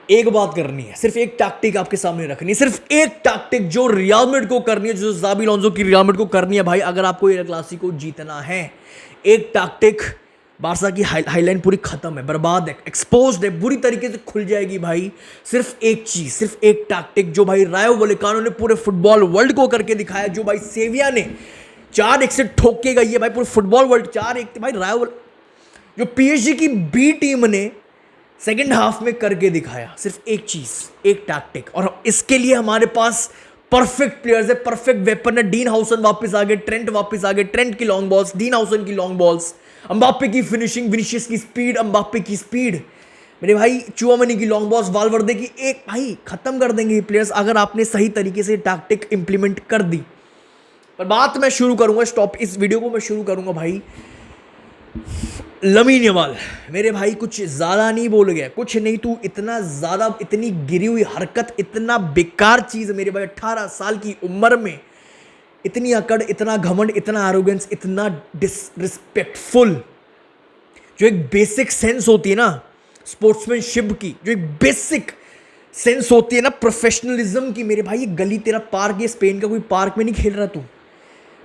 एक बात करनी है, सिर्फ एक टैक्टिक आपके सामने रखनी है, सिर्फ एक टैक्टिक जो रियल मैड्रिड को करनी है, जो ज़ाबी अलोंसो की रियल मैड्रिड को करनी है भाई, अगर आपको ये क्लासिको जीतना है। एक टैक्टिक, बारसा की हाईलाइन पूरी खत्म है, बर्बाद है, एक्सपोज्ड है, बुरी तरीके से खुल जाएगी भाई। सिर्फ एक चीज, सिर्फ एक टैक्टिक जो भाई रायो वलेकानो ने पूरे फुटबॉल वर्ल्ड को करके दिखाया, जो भाई सेविया ने 4-1 से ठोक के गई है भाई पूरे फुटबॉल वर्ल्ड 4-1 भाई। रायो जो पीएसजी की बी टीम ने सेकेंड हाफ में करके दिखाया, सिर्फ एक चीज, एक टैक्टिक, और इसके लिए हमारे पास परफेक्ट प्लेयर्स है, परफेक्ट वेपन है। डीन हाउसन वापस आ गए, ट्रेंट वापस आ गए, ट्रेंट की लॉन्ग बॉल्स, डीन हाउसन की लॉन्ग बॉल्स, अम्बाप्पे की फिनिशिंग, विनीशियस की स्पीड, अम्बाप्पे की स्पीड, मेरे भाई चुआमेनी की लॉन्ग बॉल्स, वालवर्दे की, एक भाई खत्म कर देंगे ये प्लेयर्स अगर आपने सही तरीके से टैक्टिक इंप्लीमेंट कर दी। पर बात मैं शुरू करूंगा, स्टॉप इस वीडियो को मैं शुरू करूंगा भाई लमीन यमाल। मेरे भाई कुछ ज़्यादा नहीं बोल गया, कुछ नहीं, तू इतना ज़्यादा, इतनी गिरी हुई हरकत, इतना बेकार चीज़ मेरे भाई 18 साल की उम्र में, इतनी अकड़, इतना घमंड, इतना एरोगेंस, इतना डिसरिस्पेक्टफुल। जो एक बेसिक सेंस होती है ना स्पोर्ट्समैनशिप की, जो एक बेसिक सेंस होती है ना प्रोफेशनलिज्म की, मेरे भाई ये गली तेरा पार्क, ये स्पेन का कोई पार्क में नहीं खेल रहा तू।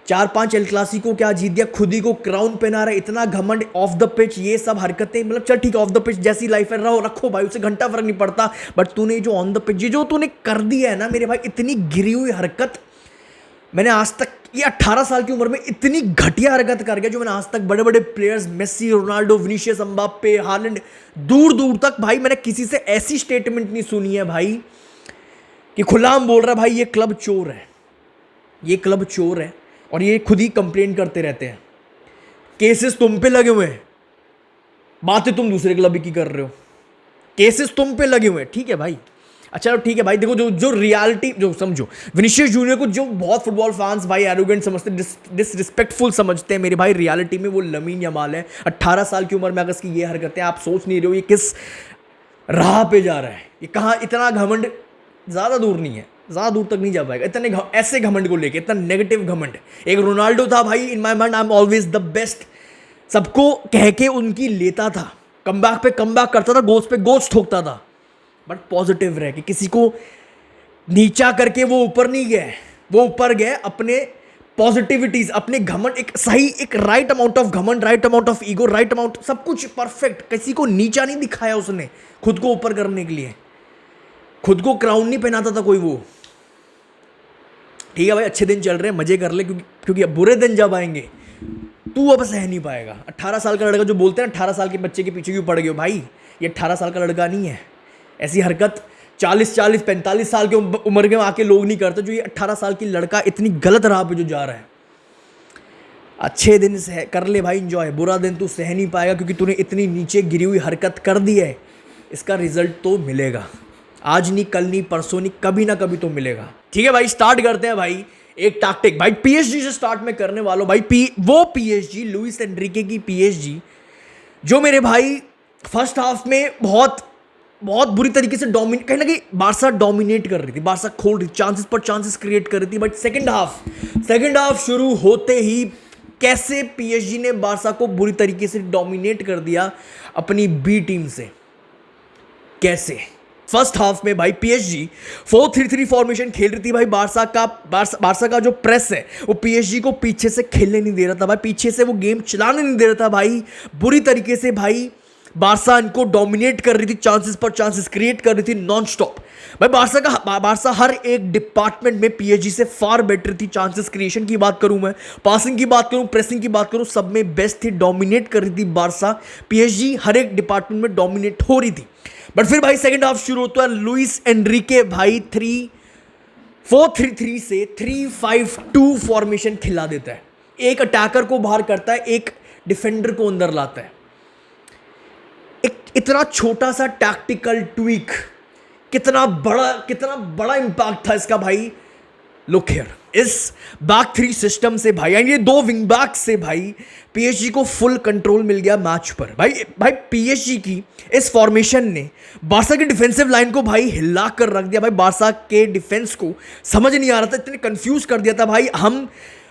4-5 एल क्लासिको क्या जीत गया, खुद ही को क्राउन पहना रहा है, इतना घमंड ऑफ द पिच, ये सब हरकतें, मतलब चल ठीक है ऑफ द पिच जैसी लाइफ है, रहो रखो भाई, उससे घंटा फर्क नहीं पड़ता, बट तूने जो ऑन द पिच जो तूने कर दिया है ना मेरे भाई, इतनी गिरी हुई हरकत मैंने आज तक, ये 18 साल की उम्र में इतनी घटिया हरकत कर गया जो मैंने आज तक बड़े बड़े players, Messi, Ronaldo, Vinicius, Mbappe, Haaland, दूर दूर तक भाई मैंने किसी से ऐसी स्टेटमेंट नहीं सुनी है भाई कि खुलाम बोल रहा है भाई ये क्लब चोर है, ये क्लब चोर है, और ये खुद ही कंप्लेन करते रहते हैं। केसेस तुम पे लगे हुए हैं, बातें तुम दूसरे क्लब की कर रहे हो, केसेस तुम पे लगे हुए हैं, ठीक है भाई। अच्छा ठीक है भाई, देखो जो रियलिटी, जो समझो विनीशियस जूनियर को जो बहुत फुटबॉल फैंस भाई एरोगेंट समझते, डिसरिस्पेक्टफुल समझते हैं मेरे भाई, रियलिटी में वो लमीन यमाल है। 18 साल की उम्र में अगर इसकी ये हरकतें, आप सोच नहीं रहे हो ये किस राह पे जा रहा है, ये कहाँ, इतना घमंड ज़्यादा दूर नहीं है, ज़्यादा दूर तक नहीं जा पाएगा इतने ऐसे घमंड को लेके, इतना नेगेटिव घमंड। एक रोनाल्डो था भाई, in my mind I am always the best, सबको कह के उनकी लेता था, कमबैक पे कमबैक करता था, गोल्स पे गोल्स ठोकता था, बट पॉजिटिव रह के, किसी को नीचा करके वो ऊपर नहीं गए, वो ऊपर गए अपने पॉजिटिविटीज, अपने घमंड, एक सही, एक राइट अमाउंट ऑफ घमंड, right amount of ego, right amount, सब कुछ परफेक्ट, किसी को नीचा नहीं दिखाया उसने खुद को ऊपर करने के लिए, खुद को क्राउन नहीं पहनाता था कोई वो। ठीक है भाई, अच्छे दिन चल रहे हैं, मजे कर ले, क्योंकि अब बुरे दिन जब आएंगे तू अब सह नहीं पाएगा। 18 साल का लड़का, जो बोलते हैं 18 साल के बच्चे के पीछे क्यों पड़ गए हो भाई, ये 18 साल का लड़का नहीं है, ऐसी हरकत 40-45 साल के उम्र के आके लोग नहीं करते, जो ये 18 साल की लड़का इतनी गलत राह पे जो जा रहा है। अच्छे दिन सह कर ले भाई, एंजॉय, बुरा दिन तू सह नहीं पाएगा क्योंकि तूने इतनी नीचे गिरी हुई हरकत कर दी है, इसका रिजल्ट तो मिलेगा, आज नहीं, कल नहीं, परसों नहीं, कभी ना कभी तो मिलेगा। ठीक है भाई, स्टार्ट करते हैं भाई एक टैक्टिक, भाई पीएसजी से स्टार्ट में करने वालों भाई, वो पीएसजी, लुइस एनरिके की पीएसजी, जो मेरे भाई फर्स्ट हाफ में बहुत बुरी तरीके से डोमिनेट, कहीं ना कहीं बारसा डोमिनेट कर रही थी, बारसा खोल रही, चांसेस पर चांसेस क्रिएट कर रही थी, बट सेकंड हाफ शुरू होते ही कैसे पीएसजी ने बारसा को बुरी तरीके से डोमिनेट कर दिया अपनी बी टीम से। कैसे फर्स्ट हाफ में भाई पीएसजी 4-3-3 फॉर्मेशन खेल रही थी भाई, बारसा का जो प्रेस है वो पीएसजी को पीछे से खेलने नहीं दे रहा था भाई, पीछे से वो गेम चलाने नहीं दे रहा था भाई, बुरी तरीके से भाई बारसा इनको डोमिनेट कर रही थी, चांसेस पर चांसेस क्रिएट कर रही थी नॉन स्टॉप भाई। बारसा हर एक डिपार्टमेंट में पीएसजी से फार बेटर थी, चांसेस क्रिएशन की बात करूं मैं, पासिंग की बात करूं, प्रेसिंग की बात करूं, सब में बेस्ट थी, डोमिनेट कर रही थी बारसा, पीएसजी हर एक डिपार्टमेंट में डोमिनेट हो रही थी। बट फिर भाई सेकंड हाफ शुरू होता है, लुइस एनरिके भाई 4-3-3 से 3-5-2 फॉर्मेशन खिला देता है, एक अटैकर को बाहर करता है, एक डिफेंडर को अंदर लाता है। एक इतना छोटा सा टैक्टिकल ट्वीक कितना बड़ा इंपैक्ट था इसका भाई। लुक हियर, इस बैक 3 सिस्टम से भाई, ये 2 विंग बैक से भाई पीएसजी को फुल कंट्रोल मिल गया मैच पर भाई पीएसजी की इस फॉर्मेशन ने बारसा की डिफेंसिव लाइन को भाई हिला कर रख दिया भाई, बारसा के डिफेंस को समझ नहीं आ रहा था, इतने कंफ्यूज कर दिया था भाई, हम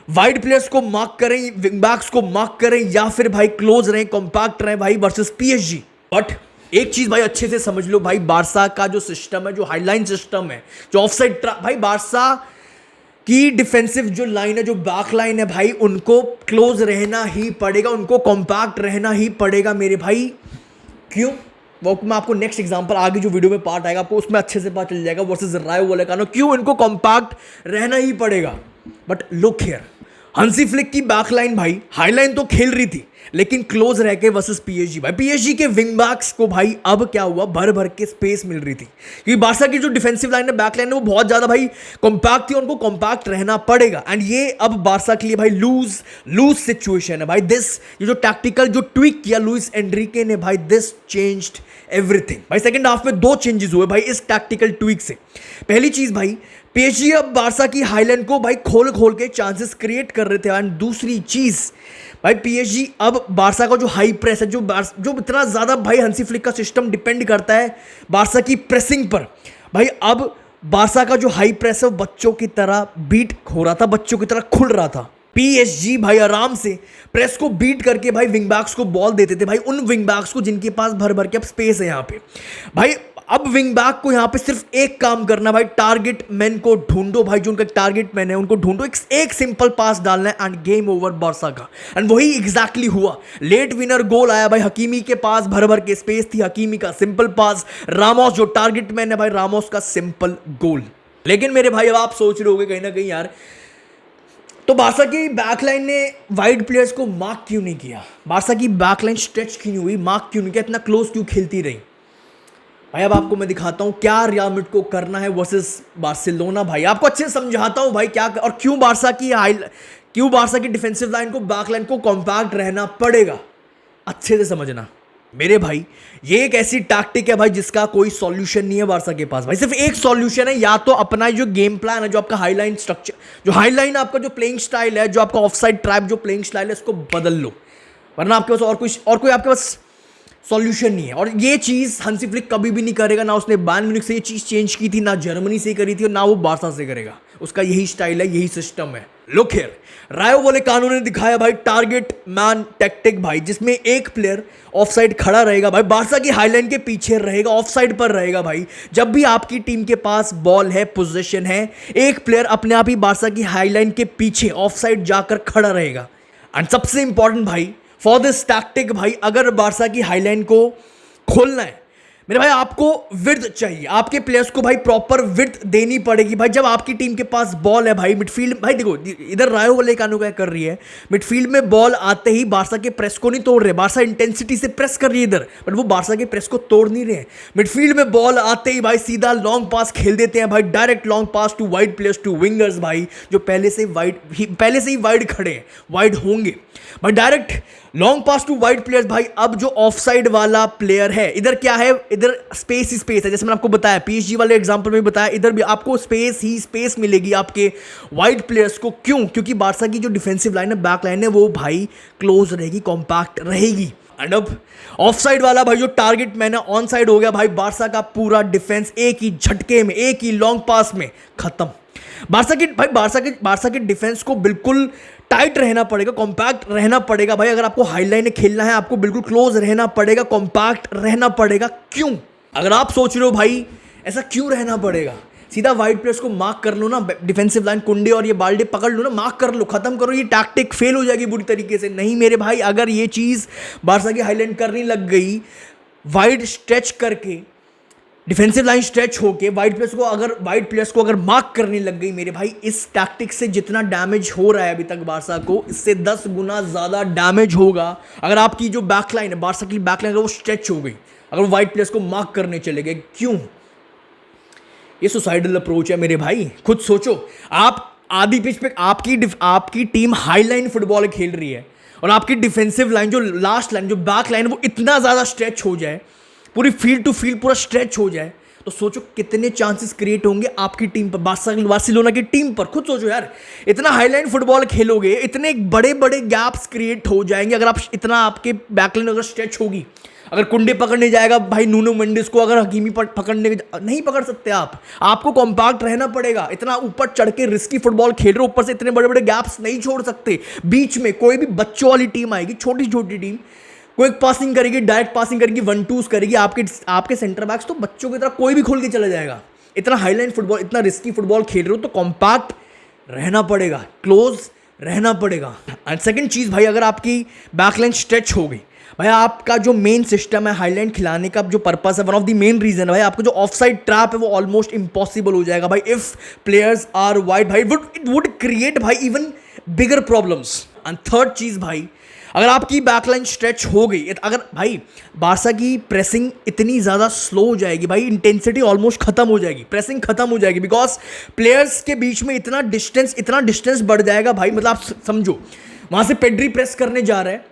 वाइड प्लेयर्स को मार्क करें, विंग बैक्स को मार्क करें, या फिर भाई क्लोज रहें, कॉम्पैक्ट रहें भाई वर्सेस पीएसजी। बट एक चीज भाई अच्छे से समझ लो भाई, बारसा का जो सिस्टम है, जो हाईलाइन सिस्टम है, जो ऑफसाइड भाई बारसा की डिफेंसिव जो लाइन है, जो बैक लाइन है भाई, उनको क्लोज रहना ही पड़ेगा, उनको कॉम्पैक्ट रहना ही पड़ेगा मेरे भाई। क्यों? वो मैं आपको नेक्स्ट एग्जांपल आगे जो वीडियो में पार्ट आएगा आपको उसमें अच्छे से पता चल जाएगा वर्सेस रायो वलेकानो क्यों इनको कॉम्पैक्ट रहना ही पड़ेगा। बट लुक हियर, हंसी फ्लिक की बैकलाइन भाई हाईलाइन तो खेल रही थी, लेकिन क्लोज रह के वर्सेस पीएसजी भाई, पीएसजी के विंग बैक्स को भाई अब क्या हुआ, भर भर के स्पेस मिल रही थी, क्योंकि बारसा की जो डिफेंसिव लाइन है, बैक लाइन है, वो बहुत ज्यादा भाई कॉम्पैक्ट थी, उनको कॉम्पैक्ट रहना पड़ेगा। एंड ये अब बारसा के लिए भाई लूज सिचुएशन है भाई। ये जो टैक्टिकल जो ट्विक किया लुइस एनरिके ने भाई, दिस चेंज्ड एवरीथिंग भाई। सेकंड हाफ में 2 चेंजेस हुए भाई इस टैक्टिकल ट्विक से। पहली चीज भाई, पीएसजी अब बारसा की हाईलाइन को भाई खोल खोल के चांसेस क्रिएट कर रहे थे। एंड दूसरी चीज भाई, पीएसजी अब बारसा का जो हाई प्रेस है, जो इतना ज्यादा भाई हंसी फ्लिक का सिस्टम डिपेंड करता है बारसा की प्रेसिंग पर भाई, अब बारसा का जो हाई प्रेस है वो बच्चों की तरह बीट हो रहा था, बच्चों की तरह खुल रहा था। पीएसजी भाई आराम से प्रेस को बीट करके भाई विंग बैक्स को बॉल देते थे भाई, उन विंग बैक्स को जिनके पास भर भर के अब स्पेस है यहाँ पे भाई। अब विंग बैक को यहां पे सिर्फ एक काम करना भाई, टारगेट मैन को ढूंढो भाई, जो उनका टारगेट मैन है उनको ढूंढो, एक सिंपल पास डालना है एंड गेम ओवर बारसा का। एंड वही एग्जैक्टली हुआ। लेट विनर गोल आया भाई, हकीमी के पास भर भर के स्पेस थी, हकीमी का सिंपल पास, रामोस जो टारगेट मैन है भाई, रामोस का सिंपल गोल। लेकिन मेरे भाई अब आप सोच रहे होगे कहीं ना कहीं यार, तो बारसा की बैकलाइन ने वाइड प्लेयर्स को मार्क क्यों नहीं किया, बारसा की बैकलाइन स्ट्रेच क्यों नहीं हुई, मार्क क्यों नहीं किया, इतना क्लोज क्यों खेलती रही भाई। अब आपको मैं दिखाता हूं क्या रियल मैड्रिड को करना है वर्सेस बार्सिलोना भाई, आपको अच्छे से समझाता हूं भाई क्या और क्यों बारसा की डिफेंसिव लाइन को, बैक लाइन को कॉम्पैक्ट रहना पड़ेगा। अच्छे से समझना मेरे भाई, ये एक ऐसी टैक्टिक है भाई जिसका कोई सॉल्यूशन नहीं है बारसा के पास भाई, सिर्फ एक सॉल्यूशन है, या तो अपना जो गेम प्लान है, जो आपका हाईलाइन स्ट्रक्चर, जो हाईलाइन आपका जो प्लेइंग स्टाइल है, जो आपका ऑफसाइड ट्रैप जो प्लेइंग स्टाइल है, इसको बदल लो, वरना आपके पास और कोई आपके पास सॉल्यूशन नहीं है। और ये चीज हंसी फ्लिक कभी भी नहीं करेगा, ना उसने बायर्न म्यूनिख से ये चीज चेंज की थी, ना जर्मनी से करी थी, और ना वो बारसा से करेगा। उसका यही स्टाइल है, यही सिस्टम है। लुक हियर, रायो वलेकानो ने दिखाया भाई टारगेट मैन टैक्टिक भाई, जिसमें एक प्लेयर ऑफसाइड खड़ा रहेगा भाई, बारसा की हाईलाइन के पीछे रहेगा, ऑफसाइड पर रहेगा भाई। जब भी आपकी टीम के पास बॉल है, पोजीशन है, एक प्लेयर अपने आप ही बारसा की हाईलाइन के पीछे ऑफसाइड जाकर खड़ा रहेगा। एंड सबसे इंपॉर्टेंट भाई, फॉर दिस टैक्टिक भाई, अगर बारसा की हाईलाइन को खोलना है मेरे भाई, आपको विड्थ चाहिए, आपके प्लेयर्स को भाई प्रॉपर विड्थ देनी पड़ेगी भाई। जब आपकी टीम के पास बॉल है भाई, मिडफील्ड भाई देखो इधर रायो वलेकानो क्या कर रही है, मिडफील्ड में बॉल आते ही बारसा के प्रेस को नहीं तोड़ रहे, बारसा इंटेंसिटी से प्रेस कर रही है इधर, बट वो बारसा के प्रेस को तोड़ नहीं रहे। मिडफील्ड में बॉल आते ही भाई सीधा लॉन्ग पास खेल देते हैं भाई, direct long pass to wide players, to wingers भाई, जो पहले से ही वाइड खड़े हैं, वाइड होंगे भाई, direct long pass to wide players भाई। अब जो ऑफसाइड वाला प्लेयर है, इधर क्या है, इधर स्पेस ही स्पेस है, जैसे मैंने आपको बताया पीएसजी वाले एग्जांपल में बताया, इधर भी आपको स्पेस ही स्पेस मिलेगी आपके वाइड प्लेयर्स को। क्यों? क्योंकि बारसा की जो डिफेंसिव लाइन है, बैक लाइन है, वो भाई क्लोज रहेगी, कॉम्पैक्ट रहेगी। एंड अब ऑफसाइड वाला भाई जो टारगेट मैन है, ऑन साइड हो गया भाई, बारसा का पूरा डिफेंस एक ही झटके में, एक ही लॉन्ग पास में खत्म। बारसा के डिफेंस को बिल्कुल टाइट रहना पड़ेगा, कॉम्पैक्ट रहना पड़ेगा भाई। अगर आपको हाईलाइन खेलना है, आपको बिल्कुल क्लोज रहना पड़ेगा, कॉम्पैक्ट रहना पड़ेगा। क्यों? अगर आप सोच रहे हो भाई ऐसा क्यों रहना पड़ेगा, सीधा वाइड प्लेयर्स को मार्क कर लो ना, डिफेंसिव लाइन कुंडे और ये बाल्डे पकड़ लो ना, मार्क कर लो, खत्म करो, ये टैक्टिक फेल हो जाएगी बुरी तरीके से। नहीं मेरे भाई, अगर ये चीज बारसा की हाईलाइन करने लग गई, वाइड स्ट्रेच करके, डिफेंसिव लाइन स्ट्रेच होके वाइड प्लेयर्स को अगर मार्क करने लग गई मेरे भाई, इस टैक्टिक से जितना डैमेज हो रहा है अभी तक बारसा को, इससे 10 गुना ज़्यादा डैमेज होगा अगर आपकी जो बैकलाइन है, बारसा की बैकलाइन, अगर वो स्ट्रेच हो गई, अगर वाइड प्लेयर्स को मार्क करने चले गए। क्यों? ये सुसाइडल अप्रोच है मेरे भाई, खुद सोचो। आप आधी पिच पे आपकी टीम हाईलाइन फुटबॉल खेल रही है, और आपकी डिफेंसिव लाइन, जो लास्ट लाइन, जो बैक लाइन, वो इतना ज़्यादा स्ट्रेच हो जाए, पूरी फील्ड टू फील्ड पूरा स्ट्रेच हो जाए, तो सोचो कितने चांसेस क्रिएट होंगे आपकी टीम पर, बार्सिलोना की टीम पर। खुद सोचो यार, इतना हाईलाइन फुटबॉल खेलोगे, इतने बड़े बड़े गैप्स क्रिएट हो जाएंगे अगर आप इतना, आपके बैकलाइन अगर स्ट्रेच होगी, अगर कुंडे पकड़ने जाएगा भाई नुनो मेंडिस को, अगर हकीमी पकड़ने नहीं पकड़ सकते आपको कॉम्पैक्ट रहना पड़ेगा। इतना ऊपर चढ़ के रिस्की फुटबॉल खेल रहे हो, ऊपर से इतने बड़े बड़े गैप्स नहीं छोड़ सकते। बीच में कोई भी बच्चों वाली टीम आएगी, छोटी छोटी टीम, क्विक पासिंग करेगी, डायरेक्ट पासिंग करेगी, 1-2s करेगी। आपके सेंटर बैक्स तो बच्चों की तरह कोई भी खोल के चला जाएगा। इतना हाईलाइन फुटबॉल, इतना रिस्की फुटबॉल खेल रहे हो तो कॉम्पैक्ट रहना पड़ेगा, क्लोज रहना पड़ेगा। एंड सेकंड चीज़ भाई, अगर आपकी बैकलाइन स्ट्रेच हो गई भाई, आपका जो मेन सिस्टम है हाईलाइन खिलाने का, जो पर्पस है, one of the main reason है भाई, आपका जो ऑफसाइड ट्रैप है वो ऑलमोस्ट इम्पॉसिबल हो जाएगा भाई। इफ प्लेयर्स आर वाइड भाई, इट वुड क्रिएट भाई even bigger problems. And third चीज़ भाई, अगर आपकी बैकलाइन स्ट्रेच हो गई, अगर भाई बारसा की प्रेसिंग इतनी ज़्यादा स्लो हो जाएगी भाई, इंटेंसिटी ऑलमोस्ट खत्म हो जाएगी, प्रेसिंग खत्म हो जाएगी, बिकॉज प्लेयर्स के बीच में इतना डिस्टेंस बढ़ जाएगा भाई। मतलब आप समझो, वहाँ से पेड्री प्रेस करने जा रहा है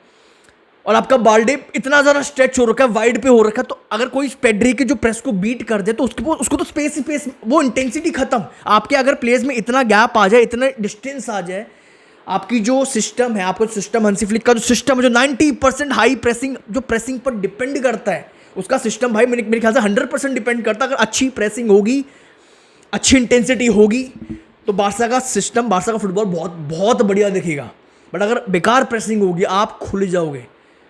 और आपका बाल्डे इतना ज़्यादा स्ट्रेच हो रखा है, वाइड पे हो रखा है, तो अगर कोई पेड्री के जो प्रेस को बीट कर दे तो उसको तो स्पेस, वो इंटेंसिटी खत्म। आपके अगर प्लेयर्स में इतना गैप आ जाए, इतना डिस्टेंस आ जाए, आपकी जो सिस्टम है, आपका सिस्टम हंसी फ्लिक का जो सिस्टम है, जो 90% हाई प्रेसिंग, जो प्रेसिंग पर डिपेंड करता है, उसका सिस्टम भाई मेरे ख्याल से 100% डिपेंड करता है। अगर अच्छी प्रेसिंग होगी, अच्छी इंटेंसिटी होगी, तो बारसा का सिस्टम, बारसा का फुटबॉल बहुत बहुत बढ़िया दिखेगा। बट अगर बेकार प्रेसिंग होगी, आप खुल जाओगे,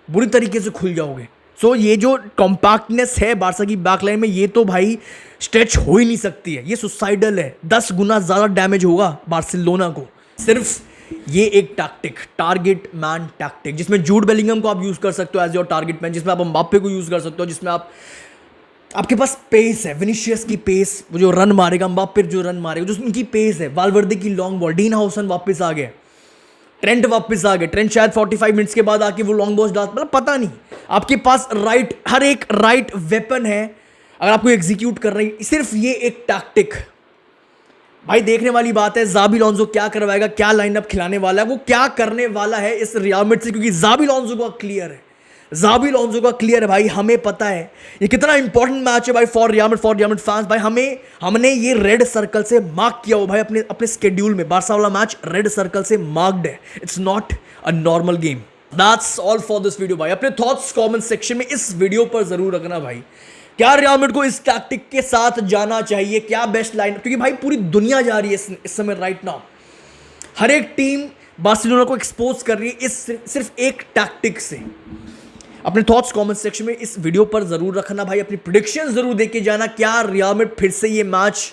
बुरी तरीके से खुल जाओगे। सो ये जो कॉम्पैक्टनेस है बारसा की बैकलाइन में, ये तो भाई स्ट्रेच हो ही नहीं सकती है, ये सुसाइडल है। 10 गुना ज़्यादा डैमेज होगा बार्सिलोना को। सिर्फ ये एक टैक्टिक, टारगेट मैन टैक्टिक, जिसमें जूड बेलिंगम को आप यूज़ कर सकते हो एज योर टारगेट मैन, जिसमें आप एम्बाप्पे को यूज़ कर सकते हो, जिसमें आपके पास पेस है, विनीशियस की पेस, वो जो रन मारेगा, एम्बाप्पे जो रन मारेगा, जो उनकी पेस है, वालवर्दे की लॉन्ग बॉल, डीन हाउसन वापस आ गए, ट्रेंट वापस आ गए, ट्रेंट शायद 45 मिनट्स के बाद आके वो लॉन्ग बॉल डाल, मतलब पता नहीं। आपके पास हर एक राइट वेपन है अगर आपको एग्जीक्यूट कर रही है। सिर्फ ये एक टैक्टिक भाई, देखने वाली बात है ज़ाबी अलोंसो क्या करवाएगा, क्या लाइनअप खिलाने वाला है, वो क्या करने वाला है इस रियल मैड्रिड से, क्योंकि ज़ाबी अलोंसो का क्लियर है, ज़ाबी अलोंसो का क्लियर है भाई। हमें पता है ये कितना इंपॉर्टेंट मैच है भाई फॉर रियल मैड्रिड फैंस भाई। हमने ये रेड सर्कल से मार्क किया हो भाई अपने स्केड्यूल में। बारसा वाला मैच रेड सर्कल से मार्क्ड है, it's not a normal game. That's all for this video भाई। अपने थॉट्स कमेंट सेक्शन में इस वीडियो पर जरूर रखना भाई। क्या रियल मैड्रिड को इस टैक्टिक के साथ जाना चाहिए, क्या बेस्ट लाइन, क्योंकि भाई पूरी दुनिया जा रही है इस समय राइट नाउ। हर एक टीम बार्सिलोना को एक्सपोज कर रही है इस सिर्फ एक टैक्टिक से। अपने थॉट्स कमेंट सेक्शन में इस वीडियो पर जरूर रखना भाई। अपनी प्रेडिक्शन जरूर देके जाना, क्या रियल मैड्रिड फिर से ये मैच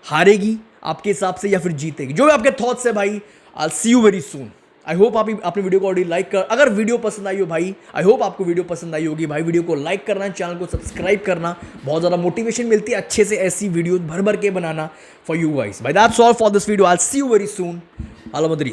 हारेगी आपके हिसाब से या फिर जीतेगी। जो भी आपके थॉट्स है भाई, I see you very soon. I hope आप अपने वीडियो को ऑलरेडी लाइक कर, अगर वीडियो पसंद आई हो भाई, आई होप आपको वीडियो पसंद आई होगी भाई। वीडियो को लाइक करना, चैनल को सब्सक्राइब करना, बहुत ज़्यादा मोटिवेशन मिलती है अच्छे से ऐसी वीडियो भर भर के बनाना फॉर यू गाइस भाई। That's all for this video, I see you very soon. Hala मदरीद।